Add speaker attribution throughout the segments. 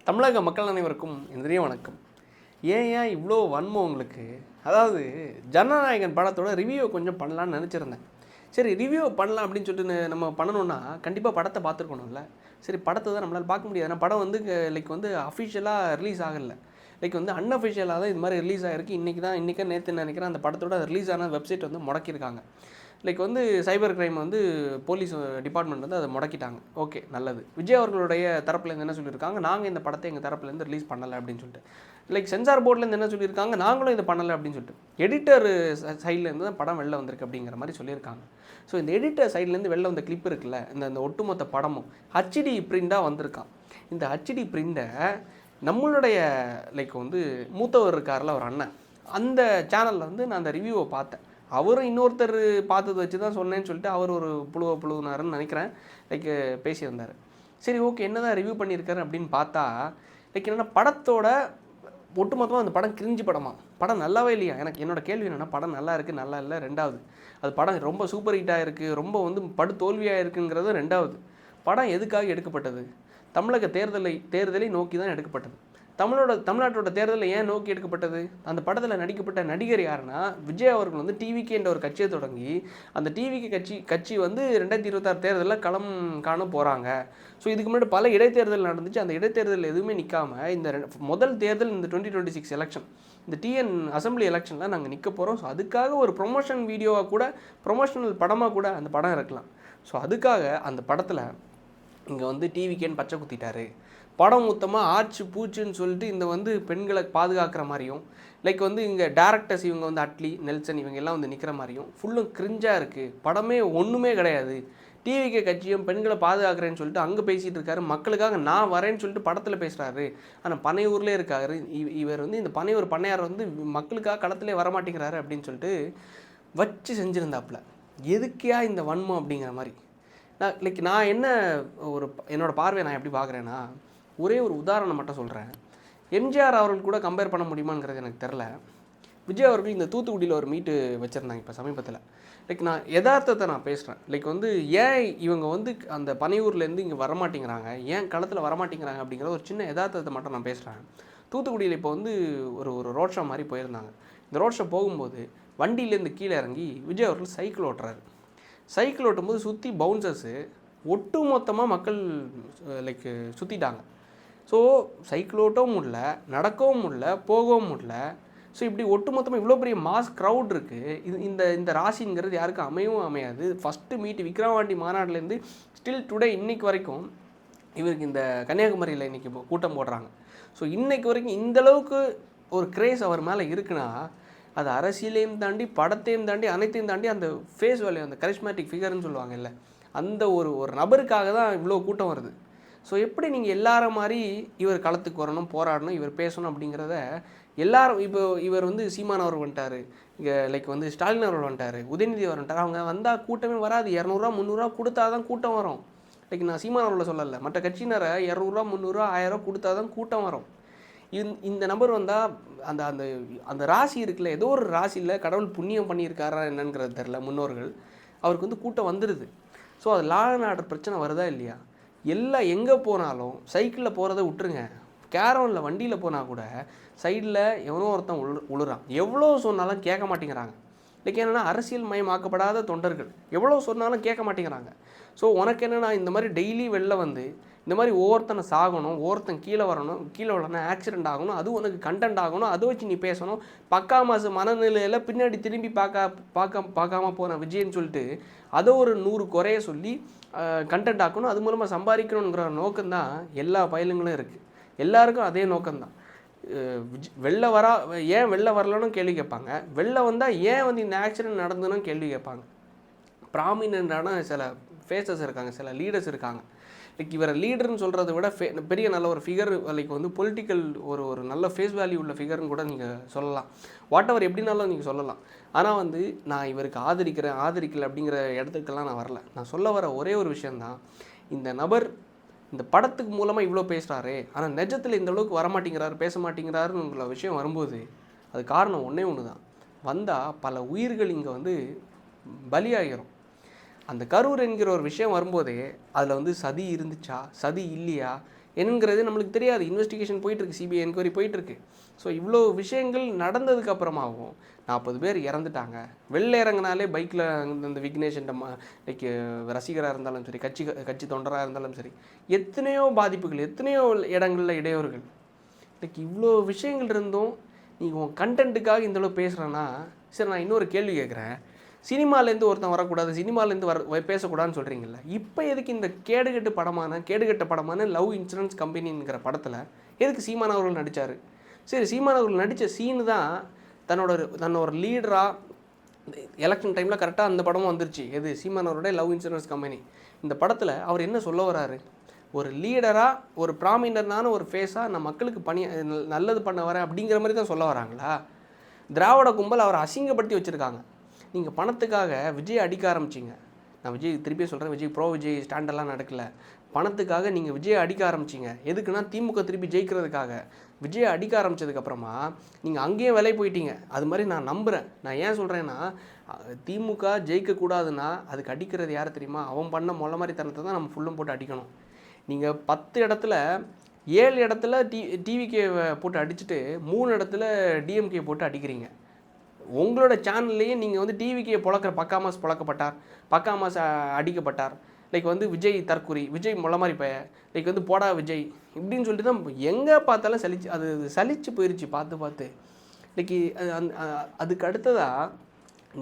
Speaker 1: தமிழக மக்கள் அனைவருக்கும் இன்றைய வணக்கம். ஏன் இவ்வளோ வன்மம் உங்களுக்கு? அதாவது ஜனநாயகன் படத்தோட ரிவ்யூ கொஞ்சம் பண்ணலான்னு நினச்சிருந்தேன். சரி, ரிவ்யூ பண்ணலாம் அப்படின்னு சொல்லிட்டு நம்ம பண்ணணும்னா கண்டிப்பாக படத்தை பார்த்துருக்கணும்ல. சரி, படத்தை தான் நம்மளால் பார்க்க முடியாது. ஏன்னா படம் வந்து அஃபிஷியலாக ரிலீஸ் ஆகலை. வந்து அன்அஃபிஷியலாக தான் இது மாதிரி ரிலீஸ் ஆகிருக்கு. இன்றைக்கி நேற்று நினைக்கிறேன் அந்த படத்தோட ரிலீஸ் ஆன வெப்சைட் வந்து முடக்கியிருக்காங்க. சைபர் கிரைம் போலீஸ் டிபார்ட்மெண்ட் வந்து அதை முடக்கிட்டாங்க. ஓகே, நல்லது. விஜய் அவர்களுடைய தரப்புலேருந்து என்ன சொல்லியிருக்காங்க, நாங்கள் இந்த படத்தை எங்கள் தரப்புலேருந்து ரிலீஸ் பண்ணலை அப்படின்னு சொல்லிட்டு. சென்சார் போர்ட்லேருந்து என்ன சொல்லியிருக்காங்க, நாங்களும் இதை பண்ணலை அப்படின்னு சொல்லிட்டு. எடிட்டர் சைட்லேருந்து தான் படம் வெளில வந்திருக்கு அப்படிங்கிற மாதிரி சொல்லியிருக்காங்க. ஸோ இந்த எடிட்டர் சைட்லேருந்து வெளில வந்த கிளிப் இருக்குல்ல, இந்த ஒட்டுமொத்த படமும் ஹச்டி பிரிண்டாக வந்திருக்கான். இந்த ஹச்டி பிரிண்டை நம்மளுடைய மூத்தவர் இருக்கார்ல ஒரு அண்ணன், அந்த சேனலில் வந்து நான் அந்த ரிவ்யூவை பார்த்தேன். அவரும் இன்னொருத்தர் பார்த்ததை வச்சு தான் சொன்னேன்னு சொல்லிட்டு அவர் ஒரு புழுவினாருன்னு நினைக்கிறேன். பேசியிருந்தார். சரி, ஓகே, என்ன தான் ரிவ்யூ பண்ணியிருக்காரு அப்படின்னு பார்த்தா என்னென்னா படத்தோட ஒட்டுமொத்தமாக அந்த படம் கிரிஞ்சு படம் நல்லாவே இல்லையா. என்னோடய கேள்வி என்னென்னா, படம் நல்லா இருக்குது, நல்லா இல்லை ரெண்டாவது. அது படம் ரொம்ப சூப்பர் ஹிட்டாக இருக்குது, ரொம்ப படு தோல்வியாக இருக்குங்கிறது ரெண்டாவது. படம் எதுக்காக எடுக்கப்பட்டது? தமிழக தேர்தலை நோக்கி தான் எடுக்கப்பட்டது. தமிழ்நாட்டோட தேர்தலில் ஏன் நோக்கி எடுக்கப்பட்டது? அந்த படத்தில் நடிக்கப்பட்ட நடிகர் யாருன்னா, விஜய் அவர்கள் வந்து டிவிகே என்ற ஒரு கட்சியை தொடங்கி அந்த டிவிகே கட்சி வந்து 2026 தேர்தலில் களம் காண போகிறாங்க. ஸோ இதுக்கு முன்னாடி பல இடைத்தேர்தல் நடந்துச்சு. அந்த இடைத்தேர்தல் எதுவுமே நிற்காமல் இந்த முதல் தேர்தல் இந்த 2026 எலெக்ஷன், இந்த டிஎன் அசம்பிளி எலெக்ஷனில் நாங்கள் நிற்க போகிறோம். ஸோ அதுக்காக ஒரு ப்ரொமோஷன் வீடியோவாக கூட, ப்ரொமோஷனல் படமாக கூட அந்த படம் இருக்கலாம். ஸோ அதுக்காக அந்த படத்தில் இங்கே வந்து டிவிகேன்னு பச்சை குத்திட்டாரு. படம் மொத்தமாக ஆச்சு பூச்சுன்னு சொல்லிட்டு இந்த பெண்களை பாதுகாக்கிற மாதிரியும், இங்கே டேரக்டர்ஸ் இவங்க வந்து அட்லி, நெல்சன் இவங்க எல்லாம் வந்து நிற்கிற மாதிரியும் ஃபுல்லும் கிரிஞ்சாக இருக்குது. படமே ஒன்றுமே கிடையாது. டிவிகே கட்சியும் பெண்களை பாதுகாக்கிறேன்னு சொல்லிட்டு அங்கே பேசிகிட்டு இருக்காரு. மக்களுக்காக நான் வரேன்னு சொல்லிட்டு படத்தில் பேசுகிறாரு. ஆனால் பனையூர்லேயே இருக்காரு. இவர் வந்து இந்த பண்ணையார் வந்து மக்களுக்காக களத்திலே வரமாட்டேங்கிறாரு அப்படின்னு சொல்லிட்டு வச்சு செஞ்சுருந்தாப்புல. எதுக்கியா இந்த வன்மம் அப்படிங்கிற மாதிரி. நான் என்ன என்னோடய பார்வையை நான் எப்படி பார்க்குறேன்னா, ஒரே ஒரு உதாரணம் மட்டும் சொல்கிறேன். எம்ஜிஆர் அவர்கள் கூட கம்பேர் பண்ண முடியுமாங்கிறது எனக்கு தெரில. விஜய் அவர்கள் இந்த தூத்துக்குடியில் ஒரு மீட்டு வச்சுருந்தாங்க இப்போ சமீபத்தில். நான் யதார்த்தத்தை நான் பேசுகிறேன். ஏன் இவங்க வந்து அந்த பனையூர்லேருந்து இங்கே வரமாட்டேங்கிறாங்க, ஏன் களத்தில் வரமாட்டேங்கிறாங்க அப்படிங்கிற ஒரு சின்ன யதார்த்தத்தை மட்டும் நான் பேசுகிறேன். தூத்துக்குடியில் இப்போ வந்து ஒரு ரோட் ஷோ மாதிரி போயிருந்தாங்க. இந்த ரோட் ஷோ போகும்போது வண்டியிலேருந்து கீழே இறங்கி விஜய் அவர்கள் சைக்கிள் ஓட்டுறாரு. சைக்கிள் ஓட்டும்போது சுற்றி பவுன்சர்ஸு ஒட்டு மொத்தமாக மக்கள் சுற்றிட்டாங்க. ஸோ சைக்கிள் ஓட்டவும் முடியல, நடக்கவும் முடியல, போகவும் முடியல. ஸோ இப்படி ஒட்டுமொத்தமாக இவ்வளோ பெரிய மாஸ் க்ரௌட் இருக்குது. இந்த ராசிங்கிறது யாருக்கும் அமையவும் அமையாது. ஃபஸ்ட்டு மீட்டு விக்ரவாண்டி மாநாட்டிலேருந்து ஸ்டில் டுடே இன்றைக்கு வரைக்கும் இவருக்கு இந்த கன்னியாகுமரியில் இன்றைக்கி கூட்டம் போடுறாங்க. ஸோ இன்றைக்கு வரைக்கும் இந்தளவுக்கு ஒரு கிரேஸ் அவர் மேலே இருக்குன்னா, அது அரசியலையும் தாண்டி, படத்தையும் தாண்டி, அனைத்தையும் தாண்டி அந்த ஃபேஸ் வேல்யூ, அந்த கரிஸ்மேட்டிக் ஃபிகர்னு சொல்லுவாங்க இல்லை, அந்த ஒரு நபருக்காக தான் இவ்வளோ கூட்டம் வருது. ஸோ எப்படி நீங்கள் எல்லாரும் மாதிரி இவர் களத்துக்கு வரணும், போராடணும், இவர் பேசணும் அப்படிங்கிறத எல்லாரும் இப்போ இவர் வந்து சீமான் அவர் வந்துட்டார், இங்கே ஸ்டாலின் அவர்கள் வந்துட்டார், உதயநிதி அவர் வந்துட்டார். அவங்க வந்தால் கூட்டமே வராது. 200 300 கொடுத்தா தான் கூட்டம் வரும். நான் சீமான் அவர்களை சொல்லலை, மற்ற கட்சியினரை 200 300 1000 கொடுத்தா தான் கூட்டம் வரும். இந்த நபர் வந்தால் அந்த அந்த அந்த ராசி இருக்குல்ல, ஏதோ ஒரு ராசியில் கடவுள் புண்ணியம் பண்ணியிருக்காரா என்னங்கிறது தெரில, முன்னோர்கள் அவருக்கு வந்து கூட்டம் வந்துடுது. ஸோ அது லா அண்ட் ஆர்டர் பிரச்சனை வருதா இல்லையா? எல்லாம் எங்கே போனாலும் சைக்கிளில் போகிறத விட்டுருங்க, கேரவனில் வண்டியில் போனால் கூட சைடில் எவனோ ஒருத்தன் உழுறான். எவ்வளோ சொன்னாலும் கேட்க மாட்டேங்கிறாங்க. என்னென்னா அரசியல் மயமாக்கப்படாத தொண்டர்கள் எவ்வளோ சொன்னாலும் கேட்க மாட்டேங்கிறாங்க. ஸோ உனக்கு என்னென்னா, இந்த மாதிரி டெய்லி வெளில வந்து இந்த மாதிரி ஒவ்வொருத்தனை சாகணும், ஒவ்வொருத்தன் கீழே வரணும், கீழே வரலன்னா ஆக்சிடெண்ட் ஆகணும், அது உனக்கு கண்டென்ட் ஆகணும், அதை வச்சு நீ பேசணும், பக்கா மாசு மனநிலையில் பின்னாடி திரும்பி பார்க்காம போன விஜய்ன்னு சொல்லிட்டு அதை ஒரு 100 குறைய சொல்லி கண்டென்ட் ஆக்கணும், அது மூலமாக சம்பாதிக்கணுங்கிற நோக்கம்தான் எல்லா பயலுங்களும் இருக்குது. எல்லாருக்கும் அதே நோக்கம்தான். ஏன் வெளில வரலன்னு கேள்வி கேட்பாங்க, வெளில வந்தால் ஏன் வந்து இந்த ஆக்சிடென்ட் நடந்ததுன்னு கேள்வி கேட்பாங்க. ப்ராமினென்ட்டான சில ஃபேஸஸ் இருக்காங்க, சில லீடர்ஸ் இருக்காங்க. இவரை லீடர்னு சொல்கிறத விட பெரிய நல்ல ஒரு ஃபிகர், வந்து பொலிட்டிக்கல் ஒரு நல்ல ஃபேஸ் வேல்யூ உள்ள ஃபிகர்னு கூட நீங்கள் சொல்லலாம். வாட் எவர் எப்படினாலும் நீங்கள் சொல்லலாம். ஆனால் வந்து நான் இவருக்கு ஆதரிக்கலை அப்படிங்கிற இடத்துக்கெல்லாம் நான் வரல. நான் சொல்ல வர ஒரே ஒரு விஷயந்தான், இந்த நபர் இந்த படத்துக்கு மூலமாக இவ்வளோ பேசுகிறாரு, ஆனால் நிஜத்தில் இந்த அளவுக்கு வரமாட்டேங்கிறாரு, பேச மாட்டேங்கிறாருங்கிற விஷயம் வரும்போது அது காரணம் ஒன்றே ஒன்று தான். வந்தால் பல உயிர்கள் இங்கே வந்து பலியாகிரும். அந்த கரூர் என்கிற ஒரு விஷயம் வரும்போதே அதில் வந்து சதி இருந்துச்சா, சதி இல்லையா, என்னங்கிறது நம்மளுக்கு தெரியாது. இன்வெஸ்டிகேஷன் போயிட்டுருக்கு, சிபிஐ என்கொயரி போயிட்டுருக்கு. ஸோ இவ்வளோ விஷயங்கள் நடந்ததுக்கு அப்புறமாவும் 40 பேர் இறந்துட்டாங்க. வெளில இறங்கினாலே பைக்கில் இந்த விக்னேஷன் லைக் ரசிகராக இருந்தாலும் சரி, கட்சி தொண்டராக இருந்தாலும் சரி, எத்தனையோ பாதிப்புகள், எத்தனையோ இடங்களில் இடையூறுகள். லைக் இவ்வளோ விஷயங்கள் இருந்தும் நீங்கள் உங்கள் கண்டென்ட்டுக்காக இந்தளவு பேசுகிறேன்னா, சரி நான் இன்னொரு கேள்வி கேட்குறேன். சினிமாலேருந்து ஒருத்தன் வரக்கூடாது, சினிமாலேருந்து பேசக்கூடாதுன்னு சொல்கிறீங்கள, இப்போ எதுக்கு இந்த கேடுகட்ட படமான லவ் இன்சூரன்ஸ் கம்பெனிங்கிற படத்தில் எதுக்கு சீமான் அவர்கள் நடித்தார்? சரி, சீமான் அவர்கள் நடித்த சீனு தான் தன்னோட லீடராக எலெக்ஷன் டைமில் கரெக்டாக அந்த படமும் வந்துருச்சு. எது? சீமான் அவருடைய லவ் இன்சூரன்ஸ் கம்பெனி. இந்த படத்தில் அவர் என்ன சொல்ல வராரு? ஒரு லீடராக, ஒரு ப்ராமினரான ஒரு ஃபேஸாக நான் மக்களுக்கு நல்லது பண்ண வரேன் அப்படிங்கிற மாதிரி தான் சொல்ல வராங்களா? திராவிட கும்பல் அவரை அசிங்கப்படுத்தி வச்சுருக்காங்க. நீங்கள் பணத்துக்காக விஜய் அடிக்க ஆரம்பிச்சிங்க. நான் விஜய் திருப்பியே சொல்கிறேன், விஜய் ஸ்டாண்டெல்லாம் நடக்கலை. பணத்துக்காக நீங்கள் விஜயை அடிக்க ஆரம்பிச்சிங்க. எதுக்குன்னா திமுக திருப்பி ஜெயிக்கிறதுக்காக. விஜயை அடிக்க ஆரம்பித்ததுக்கப்புறமா நீங்கள் அங்கேயே விலை போயிட்டீங்க. அது மாதிரி நான் நம்புகிறேன். நான் ஏன் சொல்கிறேன்னா, திமுக ஜெயிக்கக்கூடாதுன்னா அதுக்கு அடிக்கிறது யார் தெரியுமா? அவன் பண்ண மொள்ள மாதிரி தனத்தை தான் நம்ம ஃபுல்லும் போட்டு அடிக்கணும். நீங்கள் 10 இடத்துல 7 இடத்துல டிவிகே போட்டு அடிச்சுட்டு 3 இடத்துல டிஎம்கே போட்டு அடிக்கிறீங்க. உங்களோட சேனல்லையே நீங்கள் வந்து டிவிகே பக்காமாஸ் புழக்கப்பட்டார், பக்காமாஸ் அடிக்கப்பட்டார், லைக் வந்து விஜய் தற்குறி, விஜய் மொள்ள மாதிரி லைக் வந்து போடா விஜய் இப்படின்னு சொல்லிட்டு தான் எங்கே பார்த்தாலும் சலிச்சு போயிடுச்சு பார்த்து. லைக் அதுக்கு அடுத்ததாக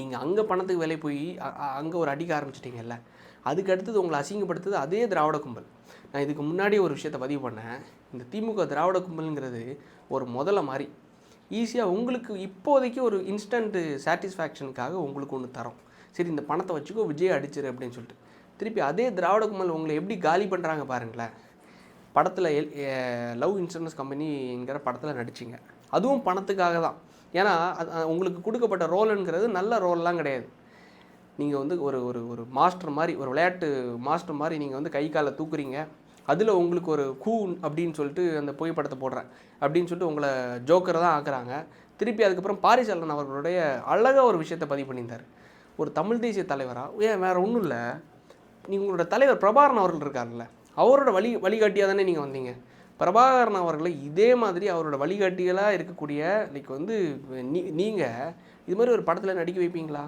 Speaker 1: நீங்கள் அங்கே பணத்துக்கு விலை போய் அங்கே ஒரு அடிக்க ஆரம்பிச்சிட்டிங்கல்ல, அதுக்கு அடுத்தது உங்களை அசிங்கப்படுத்துது அதே திராவிட கும்பல். நான் இதுக்கு முன்னாடி ஒரு விஷயத்தை பதிவு பண்ணேன். இந்த திமுக திராவிட கும்பலுங்கிறது ஒரு முதல்ல மாதிரி ஈஸியாக உங்களுக்கு இப்போதைக்கு ஒரு இன்ஸ்டன்ட்டு சாட்டிஸ்ஃபேக்ஷனுக்காக உங்களுக்கு ஒன்று தரோம். சரி, இந்த பணத்தை வச்சுக்கோ, விஜய் அடிச்சிரு அப்படின்னு சொல்லிட்டு திருப்பி அதே திராவிட கும்பல் உங்களை எப்படி காலி பண்ணுறாங்க பாருங்களேன். படத்தில் லவ் இன்சூரன்ஸ் கம்பெனிங்கிற படத்தில் நடிச்சிங்க, அதுவும் பணத்துக்காக தான். ஏன்னா உங்களுக்கு கொடுக்கப்பட்ட ரோலுங்கிறது நல்ல ரோல்லாம் கிடையாது. நீங்கள் வந்து ஒரு ஒரு ஒரு மாஸ்டர் மாதிரி, ஒரு விளையாட்டு மாஸ்டர் மாதிரி நீங்கள் வந்து கை காலை தூக்குறீங்க. அதில் உங்களுக்கு ஒரு அப்படின்னு சொல்லிட்டு அந்த புகைப்படத்தை போடுறேன் அப்படின்னு சொல்லிட்டு உங்களை ஜோக்கரை தான் ஆக்குறாங்க. திருப்பி அதுக்கப்புறம் பாரிசாலன் அவர்களுடைய அழகாக ஒரு விஷயத்தை பதிவு பண்ணியிருந்தார். ஒரு தமிழ் தேசிய தலைவராக, ஏன் வேறு ஒன்றும் இல்லை, நீங்கள் உங்களோட தலைவர் பிரபாகரன் அவர்கள் இருக்கார்ல, அவரோட வழிகாட்டியாக தானே நீங்கள் வந்தீங்க. பிரபாகரன் அவர்களை இதே மாதிரி அவரோட வழிகாட்டிகளாக இருக்கக்கூடிய லைக் வந்து நீங்கள் இது மாதிரி ஒரு படத்தில் நடிக்க வைப்பீங்களா?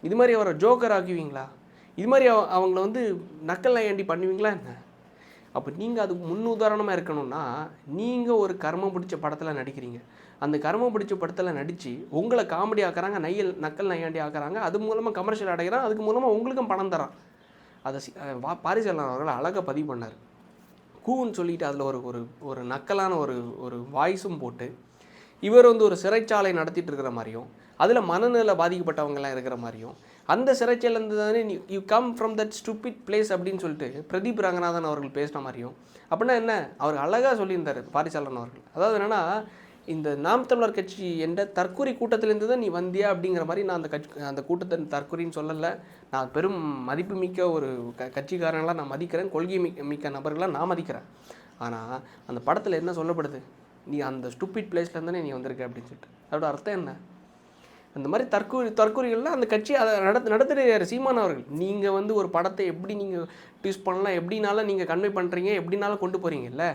Speaker 1: இது மாதிரி அவரை ஜோக்கர் ஆக்குவீங்களா? இது மாதிரி அவங்கள வந்து நக்கல் நையாண்டி பண்ணுவீங்களா என்ன? அப்போ நீங்கள் அதுக்கு முன்னுதாரணமாக இருக்கணும்னா, நீங்கள் ஒரு கர்மம் பிடிச்ச படத்தில் நடிக்கிறீங்க. அந்த கர்மம் பிடிச்ச படத்தில் நடித்து உங்களை காமெடி ஆக்குறாங்க, நக்கல் நையாண்டி ஆக்குறாங்க. அது மூலமாக கமர்ஷியல் அடைகிறான், அதுக்கு மூலமாக உங்களுக்கும் பணம் தரான். அதை பாரிசாலன் அவர்கள் அழகாக பதிவு பண்ணார். கூன்னு சொல்லிட்டு அதில் ஒரு நக்கலான ஒரு வாய்ஸும் போட்டு, இவர் வந்து ஒரு சிறைச்சாலை நடத்திட்டு இருக்கிற மாதிரியும், அதில் மனநிலை பாதிக்கப்பட்டவங்கெல்லாம் இருக்கிற மாதிரியும், அந்த சிறைச்சாலேருந்து தானே you come from that stupid place அப்படின்னு சொல்லிட்டு பிரதீப் ரங்கநாதன் அவர்கள் பேசின மாதிரியும். அப்படின்னா என்ன, அவர் அழகாக சொல்லியிருந்தார் பாரிசாலன் அவர்கள். அதாவது என்னென்னா, இந்த நாம் தமிழர் கட்சி என்ற தற்கொலை கூட்டத்திலேருந்து தான் நீ வந்தியா அப்படிங்கிற மாதிரி நான் அந்த கூட்டத்தை தற்கொலைன்னு சொல்லலை. நான் பெரும் மதிப்பு மிக்க ஒரு கட்சிக்காரங்களாக நான் மதிக்கிறேன், கொள்கை மிக்க நபர்களாக நான் மதிக்கிறேன். ஆனால் அந்த படத்தில் என்ன சொல்லப்படுது, நீ அந்த ஸ்டூபிட் பிளேஸ்லேருந்தானே நீ வந்திருக்க அப்படின்னு சொல்லிட்டு. அதோட அர்த்தம் என்ன? அந்த மாதிரி தற்கொலைகள்லாம் அந்த கட்சி அதை நடத்துகிற சீமான் அவர்கள். நீங்கள் வந்து ஒரு படத்தை எப்படி நீங்கள் ட்யூஸ் பண்ணலாம், எப்படினாலும் நீங்கள் கன்வே பண்ணுறீங்க, எப்படினாலும் கொண்டு போகிறீங்கல்ல,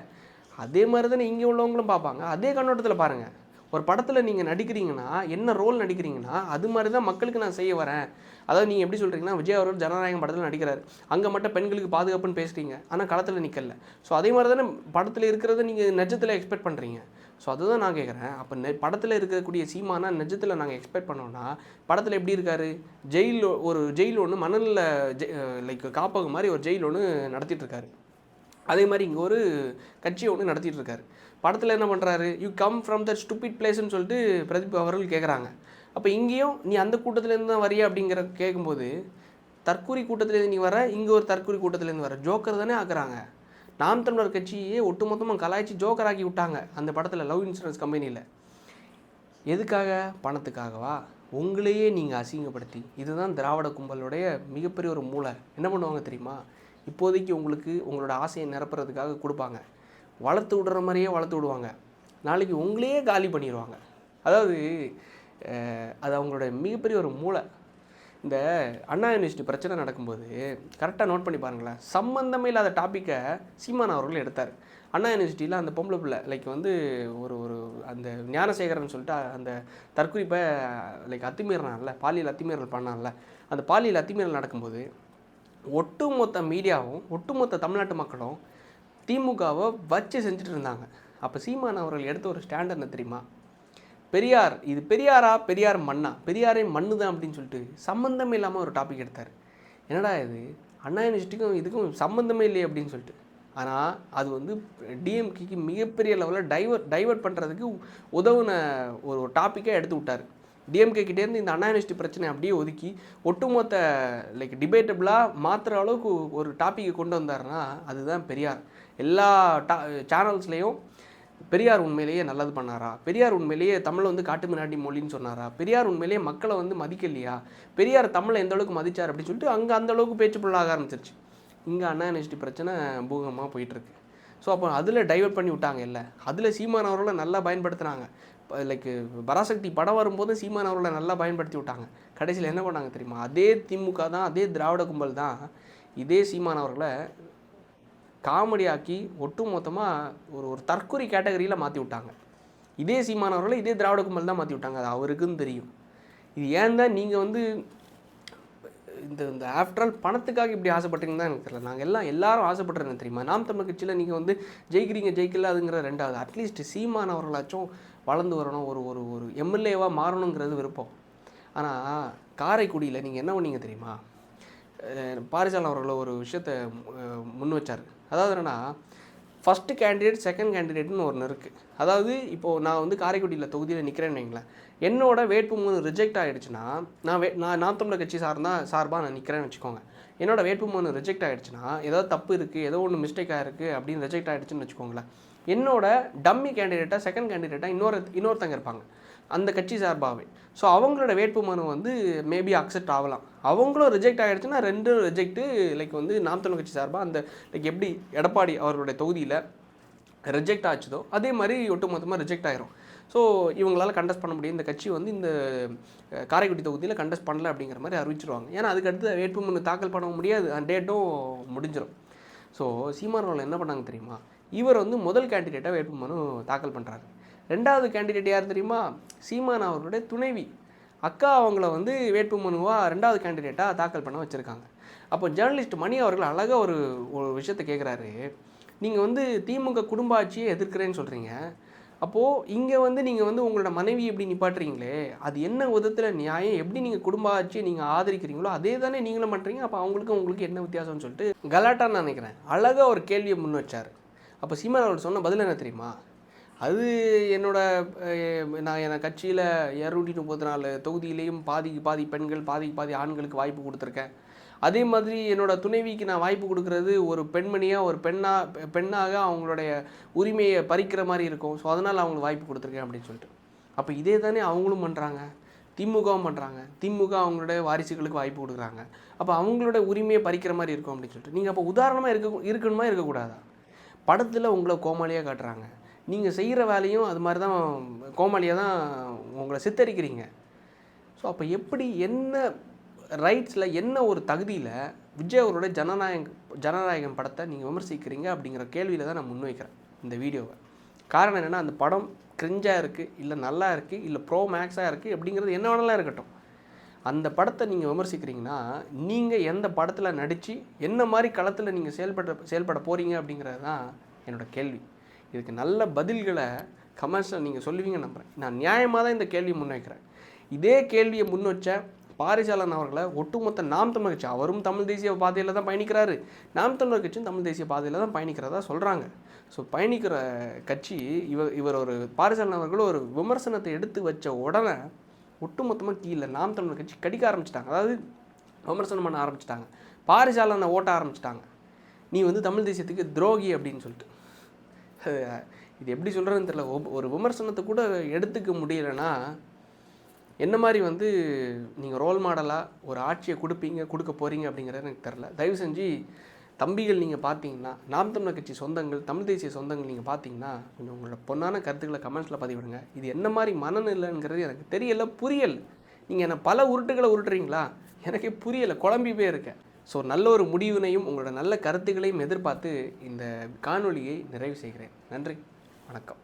Speaker 1: அதே மாதிரி தானே இங்கே உள்ளவங்களும் பார்ப்பாங்க. அதே கண்ணோட்டத்தில் பாருங்கள். ஒரு படத்தில் நீங்கள் நடிக்கிறீங்கன்னா, என்ன ரோல் நடிக்கிறீங்கன்னா, அது மாதிரி தான் மக்களுக்கு நான் செய்ய வரேன். அதாவது நீங்கள் எப்படி சொல்கிறீங்கன்னா, விஜய் அவர்கள் ஜனநாயகம் படத்தில் நடிக்கிறார், அங்கே மட்டும் பெண்களுக்கு பாதுகாப்புன்னு பேசுகிறீங்க, ஆனால் களத்தில் நிற்கல. ஸோ அதே மாதிரி தானே படத்தில் இருக்கிறத நீங்கள் நிஜத்தில் எக்ஸ்பெக்ட் பண்ணுறீங்க. ஸோ அதுதான் நான் கேட்குறேன். அப்போ படத்தில் இருக்கக்கூடிய சீமானா நிஜத்தில் நாங்கள் எக்ஸ்பெக்ட் பண்ணோன்னா, படத்தில் எப்படி இருக்கார்? ஜெயில் ஒன்று மணலில் லைக் காப்பகம் மாதிரி ஒரு ஜெயில் ஒன்று நடத்திட்டு இருக்காரு. அதே மாதிரி இங்கே ஒரு கட்சி ஒன்று நடத்திட்டு இருக்காரு. படத்தில் என்ன பண்ணுறாரு? You come from that stupid பிளேஸ்ன்னு சொல்லிட்டு பிரதீப் அவர்கள் கேட்குறாங்க. அப்போ இங்கேயும் நீ அந்த கூட்டத்துலேருந்து தான் வரியா அப்படிங்கிற கேட்கும்போது, தற்கூரி கூட்டத்துலேருந்து நீ வர, இங்கே ஒரு தற்கூரி கூட்டத்துலேருந்து வர, ஜோக்கர் தானே ஆக்குறாங்க. நாம் தமிழர் கட்சியே ஒட்டுமொத்தமாக கலாய்ச்சி ஜோக்கர் ஆக்கி விட்டாங்க அந்த படத்தில், லவ் இன்சூரன்ஸ் கம்பெனியில். எதுக்காக? பணத்துக்காகவா? உங்களையே நீங்கள் அசிங்கப்படுத்தி. இதுதான் திராவிட கும்பலுடைய மிகப்பெரிய ஒரு மூளை. என்ன பண்ணுவாங்க தெரியுமா? இப்போதைக்கு உங்களோட ஆசையை நிரப்புறதுக்காக கொடுப்பாங்க, வளர்த்து விடுற மாதிரியே வளர்த்து விடுவாங்க. நாளைக்கு உங்களையே காலி பண்ணிடுவாங்க. அதாவது அது அவங்களோட மிகப்பெரிய ஒரு மூளை. இந்த அண்ணா யூனிவர்சிட்டி பிரச்சனை நடக்கும்போது கரெக்டாக நோட் பண்ணி பாருங்களேன், சம்மந்தமே இல்லாத டாப்பிக்கை சீமான் அவர்கள் எடுத்தார். அண்ணா யூனிவர்சிட்டியில் அந்த பொம்பளை பிள்ளை லைக் வந்து ஒரு ஒரு அந்த ஞானசேகரன் சொல்லிட்டு அந்த தற்குறிப்பை லைக் அத்துமீறினான்ல, பாலியல் அத்துமீறல் பண்ணான்ல, அந்த பாலியல் அத்துமீறல் நடக்கும்போது ஒட்டுமொத்த மீடியாவும் ஒட்டுமொத்த தமிழ்நாட்டு மக்களும் திமுகவை வச்சு செஞ்சுட்டு இருந்தாங்க. அப்போ சீமான் அவர்கள் எடுத்த ஒரு ஸ்டாண்ட் என்ன தெரியுமா? பெரியார், இது பெரியாரா பெரியார் மண்ணா, பெரியாரே மண்ணு தான் அப்படின்னு சொல்லிட்டு சம்மந்தமே இல்லாமல் ஒரு டாபிக் எடுத்தார். என்னடா இது, அண்ணா யூனிவர்சிட்டிக்கும் இதுக்கும் சம்மந்தமே இல்லையே அப்படின்னு சொல்லிட்டு. ஆனால் அது வந்து டிஎம்கேக்கு மிகப்பெரிய லெவலில் டைவர்ட் பண்ணுறதுக்கு உதவுன ஒரு டாப்பிக்கே எடுத்து விட்டார். டிஎம்கே கிட்டேருந்து இந்த அண்ணா யூனிவர்சிட்டி பிரச்சனை அப்படியே ஒதுக்கி ஒட்டுமொத்த லைக் டிபேட்டபிளாக மாற்றுற அளவுக்கு ஒரு டாப்பிக்கை கொண்டு வந்தாருன்னா அதுதான் பெரியார். எல்லா சேனல்ஸ்லேயும் பெரியார் உண்மையிலேயே நல்லது பண்ணாரா, பெரியார் உண்மையிலேயே தமிழை வந்து காட்டு மிராண்டி மொழின்னு சொன்னாரா, பெரியார் உண்மையிலேயே மக்களை வந்து மதிக்கலையா, பெரியார் தமிழை எந்த அளவுக்கு மதிச்சார் அப்படின்னு சொல்லிட்டு அங்கே அந்த அளவுக்கு பேச்சு பொருளாக ஆரம்பிச்சிருச்சு. இங்கே அண்ணா யூனிவர்சிட்டி பிரச்சனை பூகமாக போயிட்டுருக்கு. ஸோ அப்போ அதில் டைவர்ட் பண்ணி விட்டாங்க. இல்லை, அதில் சீமான் அவர்களை நல்லா பயன்படுத்துனாங்க. லைக் பராசக்தி படம் வரும்போது சீமான் அவர்களை நல்லா பயன்படுத்தி விட்டாங்க. கடைசியில் என்ன பண்ணாங்க தெரியுமா? அதே திமுக தான், அதே திராவிட கும்பல் தான் இதே சீமான் அவர்களை காமெடியாக்கி ஒட்டு மொத்தமாக ஒரு தற்கொலை கேட்டகரியில் மாற்றி விட்டாங்க. இதே சீமான் அவர்களை இதே திராவிட கும்பல் தான் மாற்றி விட்டாங்க. அது அவருக்குன்னு தெரியும். இது ஏன் தான் நீங்கள் வந்து இந்த ஆஃப்டர் ஆல் பணத்துக்காக இப்படி ஆசைப்பட்டீங்கன்னு தான் எனக்கு தெரியல. நாங்கள் எல்லாரும் ஆசைப்பட்றேன்னு தெரியுமா? நாம் தமிழ் கட்சியில் நீங்கள் வந்து ஜெயிக்கிறீங்க ஜெயிக்கல அதுங்கிற ரெண்டாவது. அட்லீஸ்ட் சீமான் அவர்களாச்சும் வளர்ந்து வரணும், ஒரு ஒரு ஒரு எம்எல்ஏவாக மாறணுங்கிறது விருப்பம். ஆனால் காரைக்குடியில் நீங்கள் என்ன பண்ணீங்க தெரியுமா? பாரிசாலன் அவர்களை ஒரு விஷயத்தை முன் வச்சார். அதாவது என்னென்னா, ஃபஸ்ட்டு கேண்டிடேட் செகண்ட் கேண்டிடேட்னு ஒன்று இருக்குது. அதாவது இப்போது நான் வந்து காரைக்குடியில் தொகுதியில் நிற்கிறேன்னு வைங்களேன், என்னோட வேட்புமனு ரிஜெக்ட் ஆகிடுச்சுன்னா நான் நாம் தமிழர் கட்சி சார்பாக நான் நிற்கிறேன்னு வச்சுக்கோங்க. என்னோட வேட்புமனு ரிஜெக்ட் ஆகிடுச்சுன்னா ஏதாவது தப்பு இருக்குது, ஏதோ ஒன்று மிஸ்டேக் ஆகிருக்கு அப்படின்னு ரிஜெக்ட் ஆகிடுச்சுன்னு வச்சுக்கோங்களேன், என்னோட டம்மி கேண்டிடேட்டாக செகண்ட் கேண்டிடேட்டாக இன்னொருத்தங்க இருப்பாங்க அந்த கட்சி சார்பாகவே. ஸோ அவங்களோட வேட்புமனு வந்து மேபி அக்செப்ட் ஆகலாம். அவங்களும் ரிஜெக்ட் ஆகிடுச்சுன்னா ரெண்டும் ரிஜெக்ட்டு. லைக் வந்து நாம் தமிழ் கட்சி சார்பாக அந்த லைக் எப்படி எடப்பாடி அவர்களுடைய தொகுதியில் ரிஜெக்ட் ஆச்சுதோ அதே மாதிரி ஒட்டுமொத்தமாக ரிஜெக்ட் ஆகிரும். ஸோ இவங்களால் கண்டெஸ்ட் பண்ண முடியும், இந்த கட்சி வந்து இந்த காரைக்குடி தொகுதியில் கண்டெஸ்ட் பண்ணல அப்படிங்கிற மாதிரி அறிவிச்சிருவாங்க. ஏன்னா அதுக்கடுத்து வேட்புமனு தாக்கல் பண்ண முடியாது, அந்த டேட்டும் முடிஞ்சிடும். ஸோ சீமான் அவர்கள் என்ன பண்ணாங்க தெரியுமா? இவர் வந்து முதல் கேண்டிடேட்டாக வேட்புமனு தாக்கல் பண்ணுறாரு. ரெண்டாவது கேண்டிடேட் யார் தெரியுமா? சீமான் அவர்களுடைய துணைவி அக்கா அவங்கள வந்து வேட்புமனுவாக ரெண்டாவது கேண்டிடேட்டாக தாக்கல் பண்ண வச்சுருக்காங்க. அப்போ ஜேர்னலிஸ்ட் மணி அவர்கள் அழகாக ஒரு விஷயத்தை கேட்குறாரு. நீங்கள் வந்து திமுக குடும்ப ஆட்சியை எதிர்க்கிறேன்னு சொல்கிறீங்க, அப்போது இங்கே வந்து நீங்கள் வந்து உங்களோட மனைவி எப்படி நிப்பாட்டுறீங்களே, அது என்ன விதத்தில் நியாயம்? எப்படி நீங்கள் குடும்ப ஆட்சியை நீங்கள் ஆதரிக்கிறீங்களோ அதே தானே நீங்களும் பண்ணுறீங்க, அப்போ உங்களுக்கு என்ன வித்தியாசம்னு சொல்லிட்டு கலாட்டான்னு நினைக்கிறேன் அழகாக ஒரு கேள்வியை முன் வச்சார். அப்போ சீமான் அவர்கள் சொன்ன பதில் என்ன தெரியுமா? அது நான் என் கட்சியில் 234 தொகுதியிலையும் பாதி பெண்கள் பாதி ஆண்களுக்கு வாய்ப்பு கொடுத்துருக்கேன். அதே மாதிரி என்னோடய துணைவிக்கு நான் வாய்ப்பு கொடுக்குறது ஒரு பெண்மணியாக ஒரு பெண்ணாக அவங்களுடைய உரிமையை பறிக்கிற மாதிரி இருக்கும். ஸோ அதனால் அவங்களுக்கு வாய்ப்பு கொடுத்துருக்கேன் அப்படின்னு சொல்லிட்டு. அப்போ இதே தானே அவங்களும் பண்ணுறாங்க, திமுகவும் பண்ணுறாங்க. திமுக அவங்களுடைய வாரிசுகளுக்கு வாய்ப்பு கொடுக்குறாங்க. அப்போ அவங்களோட உரிமையை பறிக்கிற மாதிரி இருக்கும் அப்படின்னு சொல்லிட்டு. நீங்கள் அப்போ உதாரணமாக இருக்கணுமா இருக்கக்கூடாதா? படத்தில் உங்களை கோமாளியாக காட்டுறாங்க, நீங்கள் செய்கிற வேலையும் அது மாதிரி தான் கோமாளியாக தான் உங்களை சித்தரிக்கிறீங்க. ஸோ அப்போ எப்படி, என்ன ரைட்ஸில், என்ன ஒரு தகுதியில் விஜய் அவரோட ஜனநாயகம் படத்தை நீங்கள் விமர்சிக்கிறீங்க அப்படிங்கிற கேள்வியில் தான் நான் முன்வைக்கிறேன் இந்த வீடியோவை. காரணம் என்னென்னா, அந்த படம் கிரிஞ்சாக இருக்குது, இல்லை நல்லா இருக்குது, இல்லை ப்ரோ மேக்ஸாக இருக்குது அப்படிங்கிறது என்ன வேணாலும் இருக்கட்டும். அந்த படத்தை நீங்கள் விமர்சிக்கிறீங்கன்னா நீங்கள் எந்த படத்தில் நடித்து என்ன மாதிரி களத்தில் நீங்கள் செயல்பட போகிறீங்க அப்படிங்கிறது தான் என்னோடய கேள்வி. இதுக்கு நல்ல பதில்களை கமெண்ட்ஸில் நீங்கள் சொல்லுவீங்கன்னு நம்புகிறேன். நான் நியாயமாக தான் இந்த கேள்வியை முன்வைக்கிறேன். இதே கேள்வியை முன் வச்ச பாரிசாலன் அவர்களை ஒட்டுமொத்த நாம் தமிழர் கட்சி, அவரும் தமிழ் தேசிய பாதையில் தான் பயணிக்கிறாரு, நாம் தமிழர் கட்சியும் தமிழ் தேசிய பாதையில் தான் பயணிக்கிறதா சொல்கிறாங்க. ஸோ பயணிக்கிற கட்சி இவர் ஒரு பாரிசாலன் அவர்கள் ஒரு விமர்சனத்தை எடுத்து வச்ச உடனே ஒட்டுமொத்தமாக கீழே நாம் தமிழர் கட்சி கடிக்க ஆரம்பிச்சிட்டாங்க. அதாவது விமர்சனம் பண்ண ஆரம்பிச்சிட்டாங்க, பாரிசாலனை ஓட்ட ஆரம்பிச்சிட்டாங்க. நீ வந்து தமிழ் தேசியத்துக்கு துரோகி அப்படின்னு சொல்லிட்டு. இது எப்படி சொல்கிறதுன்னு தெரியல. ஒரு விமர்சனத்தை கூட எடுத்துக்க முடியலைன்னா என்ன மாதிரி வந்து நீங்கள் ரோல் மாடலாக ஒரு ஆட்சியை கொடுக்க போகிறீங்க அப்படிங்கிறது எனக்கு தெரில. தயவு செஞ்சு தம்பிகள் நீங்கள் பார்த்தீங்கன்னா, நாம் தமிழர் கட்சி சொந்தங்கள், தமிழ் தேசிய சொந்தங்கள் நீங்கள் பார்த்தீங்கன்னா கொஞ்சம் உங்களோட பொண்ணான கருத்துக்களை கமெண்ட்ஸில் பதிவிடுங்க. இது என்ன மாதிரி மனநிலைங்கிறது எனக்கு புரியலை. நீங்கள் என்ன பல உருட்டுகளை உருட்டுறீங்களா? எனக்கே புரியலை, குழம்பி போய் இருக்கேன். ஸோ நல்ல ஒரு முடிவினையும் உங்களோட நல்ல கருத்துக்களையும் எதிர்பார்த்து இந்த காணொளியை நிறைவு செய்கிறேன். நன்றி, வணக்கம்.